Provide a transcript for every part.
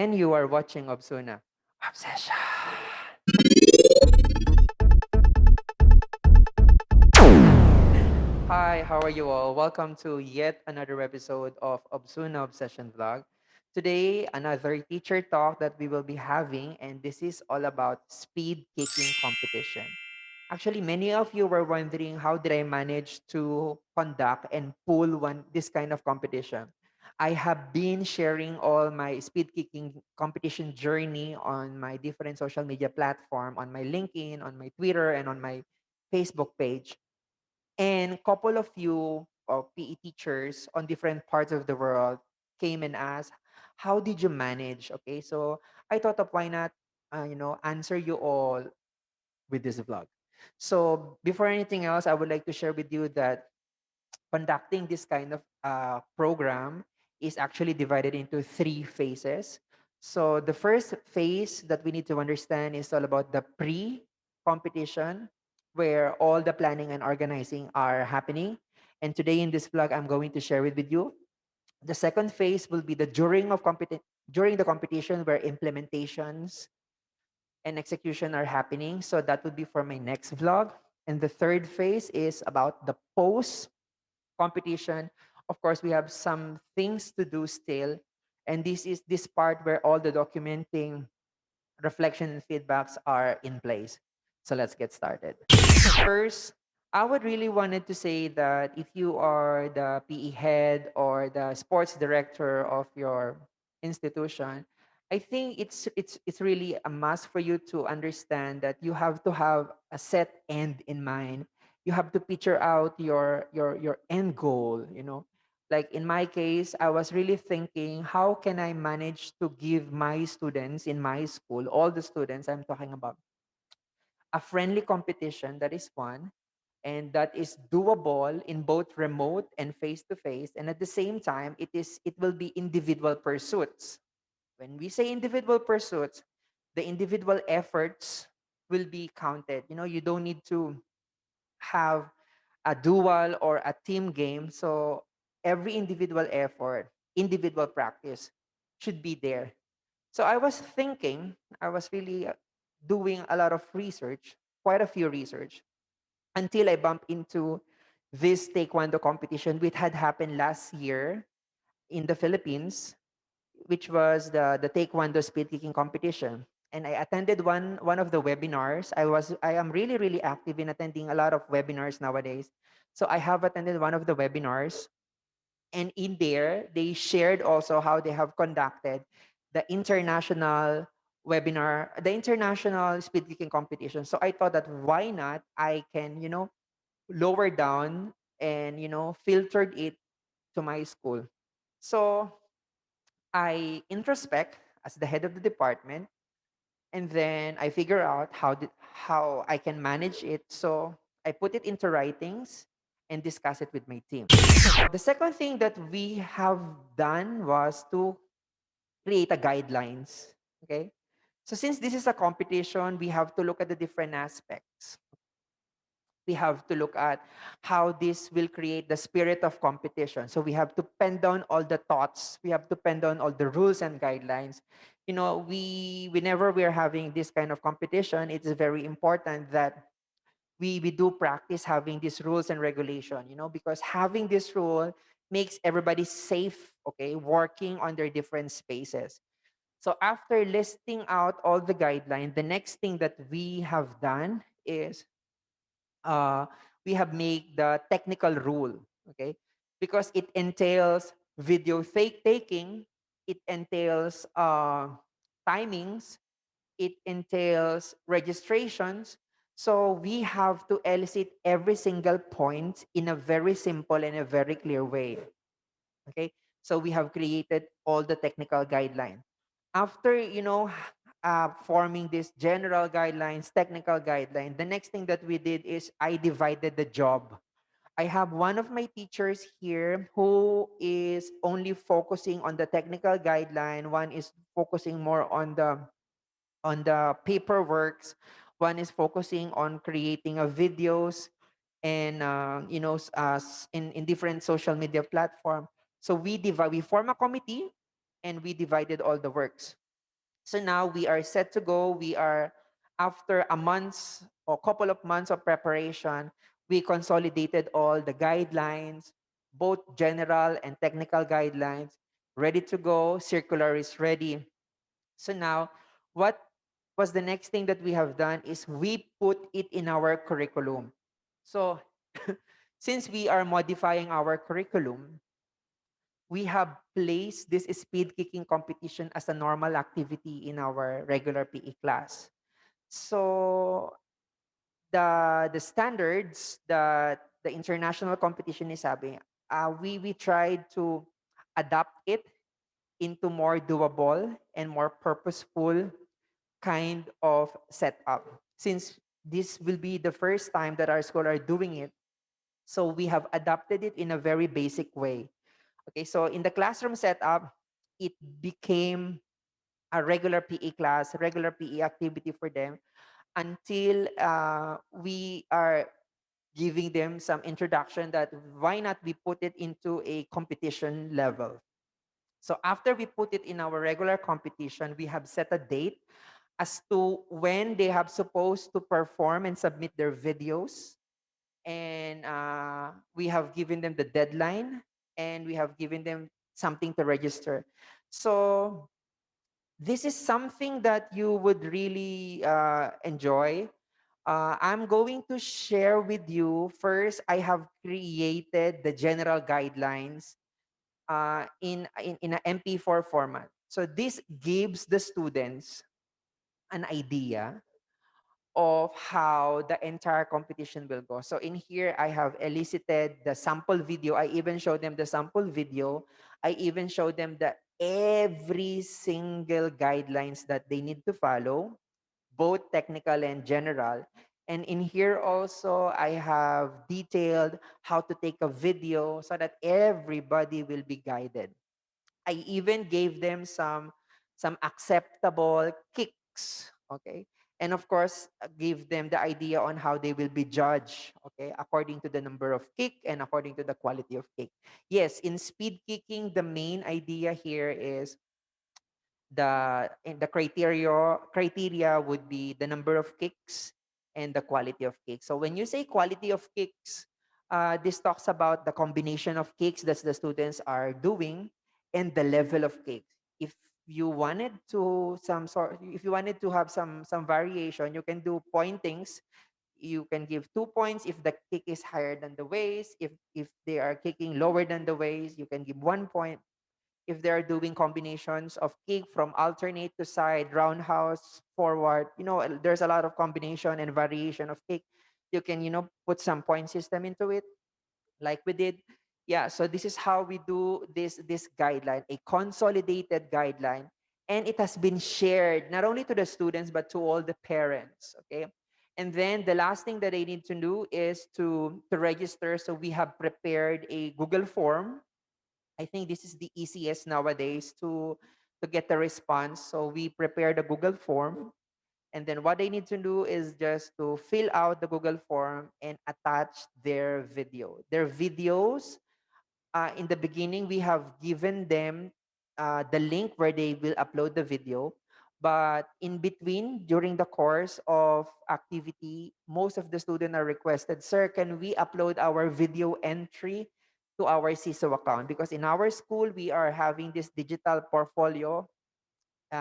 And you are watching Obsuna. Obsession. Hi, how are you all? Welcome to yet another episode of Obsuna Obsession Vlog. Today, another teacher talk that we will be having, and this is all about speed kicking competition. Actually, many of you were wondering how did I manage to conduct and pull one this kind of competition. I have been sharing all my speed kicking competition journey on my different social media platform, on my LinkedIn, on my Twitter, and on my Facebook page. And couple of you PE teachers on different parts of the world came and asked, "How did you manage?" Okay, so I thought of why not, answer you all with this vlog. So before anything else, I would like to share with you that conducting this kind of program is actually divided into three phases. So the first phase that we need to understand is all about the pre-competition, where all the planning and organizing are happening. And today in this vlog, I'm going to share it with you. The second phase will be the during the competition, where implementations and execution are happening. So that would be for my next vlog. And the third phase is about the post competition. Of course, we have some things to do still. And this is this part where all the documenting, reflection, and feedbacks are in place. So let's get started. First, I would really wanted to say that if you are the PE head or the sports director of your institution, I think it's really a must for you to understand that you have to have a set end in mind. You have to picture out your end goal, Like in my case, I was really thinking, how can I manage to give my students in my school, all the students I'm talking about, a friendly competition, that is one, and that is doable in both remote and face to face, and at the same time it will be individual pursuits. When we say individual pursuits, the individual efforts will be counted. You don't need to have a dual or a team game. So every individual effort, individual practice should be there. So I was thinking, I was really doing a lot of research, quite a few research, until I bumped into this taekwondo competition, which had happened last year in the Philippines, which was the taekwondo speed kicking competition. And I attended one of the webinars. I am really really active in attending a lot of webinars nowadays. So I have attended one of the webinars, and in there they shared also how they have conducted the international the international speed kicking competition. So I thought that why not I can, lower down and, filtered it to my school. So I introspect as the head of the department, and then I figure out how I can manage it. So I put it into writings and discuss it with my team. The second thing that we have done was to create a guidelines. Okay. So since this is a competition, we have to look at the different aspects. We have to look at how this will create the spirit of competition. So we have to pen down all the thoughts. We have to pen down all the rules and guidelines. We whenever we're having this kind of competition, it's very important that we do practice having these rules and regulation, because having this rule makes everybody safe, okay, working on their different spaces. So after listing out all the guidelines, the next thing that we have done is uh, we have made the technical rule, okay, because it entails video taking, it entails timings, it entails registrations. So we have to elicit every single point in a very simple and a very clear way. Okay. So we have created all the technical guidelines. After, forming these general guidelines, technical guidelines, the next thing that we did is I divided the job. I have one of my teachers here who is only focusing on the technical guideline. One is focusing more on the paperworks. One is focusing on creating a videos and in different social media platform. So we form a committee and we divided all the works. So now we are set to go. We are, after a month or couple of months of preparation, we consolidated all the guidelines, both general and technical guidelines, ready to go. Circular is ready. So now, what was the next thing that we have done is we put it in our curriculum. So since we are modifying our curriculum, we have placed this speed kicking competition as a normal activity in our regular PE class. So the standards that the international competition is having, we tried to adapt it into more doable and more purposeful kind of setup. Since this will be the first time that our school are doing it, so we have adapted it in a very basic way. Okay, so in the classroom setup, it became a regular PE class, regular PE activity for them until we are giving them some introduction that why not we put it into a competition level. So after we put it in our regular competition, we have set a date as to when they have supposed to perform and submit their videos, and we have given them the deadline, and we have given them something to register. So this is something that you would really enjoy. I'm going to share with you first. I have created the general guidelines in an MP4 format. So this gives the students an idea of how the entire competition will go. So in here, I have elicited the sample video. I even showed them the sample video. I even showed them the every single guidelines that they need to follow, both technical and general. And in here also, I have detailed how to take a video so that everybody will be guided. I even gave them some acceptable kicks, okay? And of course, give them the idea on how they will be judged, okay, according to the number of kick and according to the quality of kick. Yes, in speed kicking, the main idea here is the criteria would be the number of kicks and the quality of kicks. So when you say quality of kicks, this talks about the combination of kicks that the students are doing and the level of kicks. If you wanted to if you wanted to have some variation, you can do pointings. You can give 2 points if the kick is higher than the waist. If they are kicking lower than the waist, you can give 1 point. If they're doing combinations of kick from alternate to side, roundhouse, forward, there's a lot of combination and variation of kick. You can, put some point system into it, like we did. Yeah, so this is how we do this guideline, a consolidated guideline, and it has been shared not only to the students but to all the parents. Okay. And then the last thing that they need to do is to register. So we have prepared a Google form. I think this is the easiest nowadays to get the response. So we prepared a Google form, and then what they need to do is just to fill out the Google form and attach their video. Their videos, in the beginning, we have given them the link where they will upload the video. But in between, during the course of activity, most of the students are requested, sir, can we upload our video entry to our CISO account? Because in our school, we are having this digital portfolio.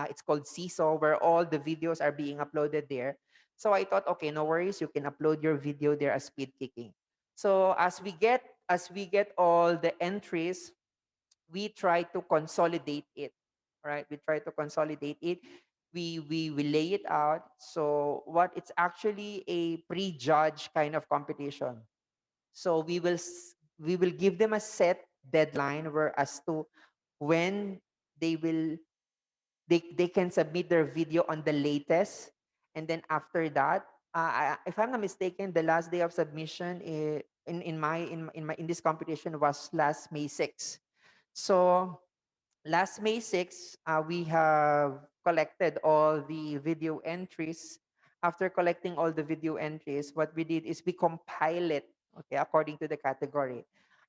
It's called CISO, where all the videos are being uploaded there. So I thought, okay, no worries, you can upload your video there as speed kicking. So as we get all the entries, we try to consolidate it, right? We try to consolidate it. We lay it out. So what it's actually a pre-judge kind of competition. So we will give them a set deadline where as to when they will they can submit their video on the latest, and then after that, if I'm not mistaken, the last day of submission in this competition was last May 6th. So last May 6th, we have collected all the video entries. After collecting all the video entries, what we did is we compile it, okay, according to the category.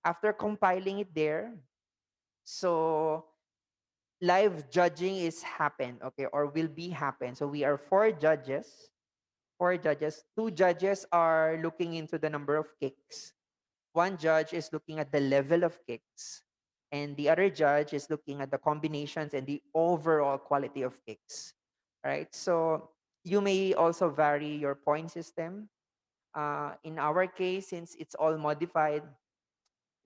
After compiling it there, so live judging is happen, okay, or will be happen. So we are four judges. Four judges. Two judges are looking into the number of kicks. One judge is looking at the level of kicks, and the other judge is looking at the combinations and the overall quality of kicks. Right. So you may also vary your point system. In our case, since it's all modified,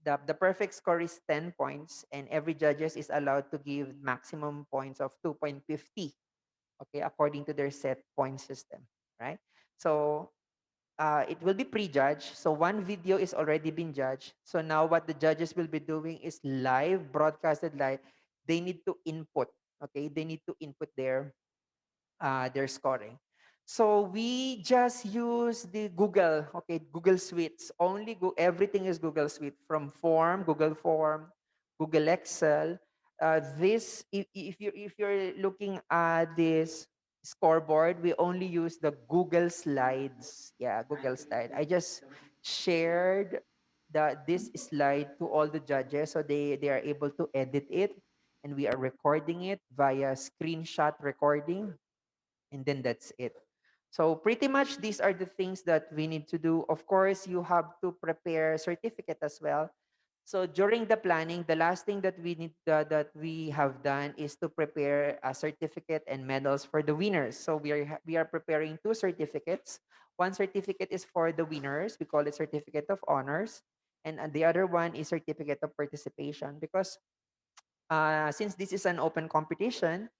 the perfect score is 10 points, and every judges is allowed to give maximum points of 2.50, okay, according to their set point system, right? So it will be prejudged. So one video is already been judged. So now what the judges will be doing is live, broadcasted live. They need to input, okay? They need to input their scoring. So we just use the Google, okay, Google Suites. Everything is Google Suite from Google Form, Google Excel. This if you're looking at this scoreboard, we only use the Google Slides. Yeah, Google Slide. I just shared this slide to all the judges so they are able to edit it, and we are recording it via screenshot recording, and then that's it. So pretty much these are the things that we need to do. Of course, you have to prepare certificate as well. So during the planning, the last thing that we have done is to prepare a certificate and medals for the winners. So we are preparing two certificates. One certificate is for the winners. We call it certificate of honors, and the other one is certificate of participation, because since this is an open competition,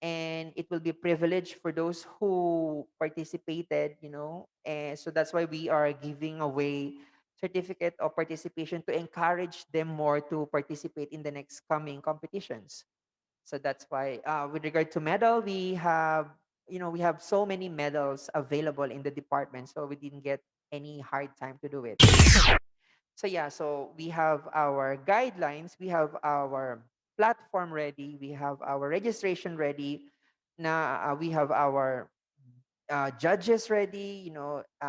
and it will be a privilege for those who participated, and so that's why we are giving away certificate of participation to encourage them more to participate in the next coming competitions. So that's why, with regard to medal, we have so many medals available in the department, so we didn't get any hard time to do it. So yeah, so we have our guidelines, we have our platform ready, we have our registration ready. Now we have our judges ready,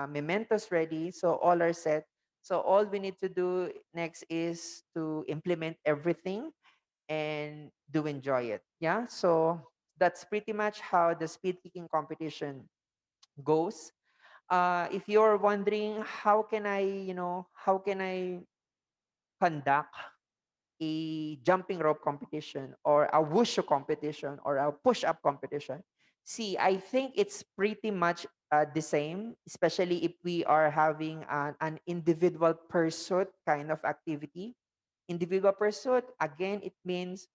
mementos ready. So all are set. So all we need to do next is to implement everything and do enjoy it. Yeah. So that's pretty much how the speed kicking competition goes. If you're wondering how can I conduct a jumping rope competition or a wushu competition or a push-up competition. See, I think it's pretty much the same, especially if we are having an individual pursuit kind of activity. Individual pursuit, again, it means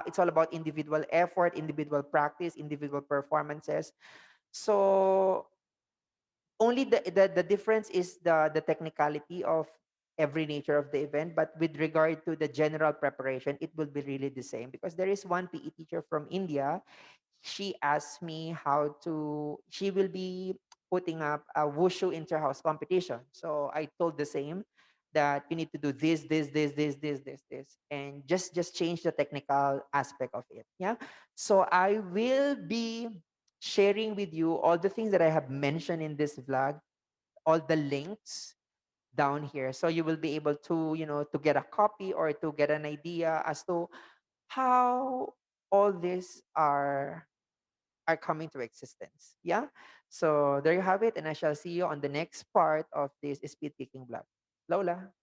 it's all about individual effort, individual practice, individual performances. So only the difference is the technicality of every nature of the event, but with regard to the general preparation, it will be really the same, because there is one PE teacher from India. She asked me how to she will be putting up a wushu inter-house competition. So I told the same, that you need to do this, and just change the technical aspect of it. Yeah. So I will be sharing with you all the things that I have mentioned in this vlog, all the links down here, so you will be able to to get a copy or to get an idea as to how all these are coming to existence. Yeah. So there you have it, and I shall see you on the next part of this speed kicking vlog. Lola.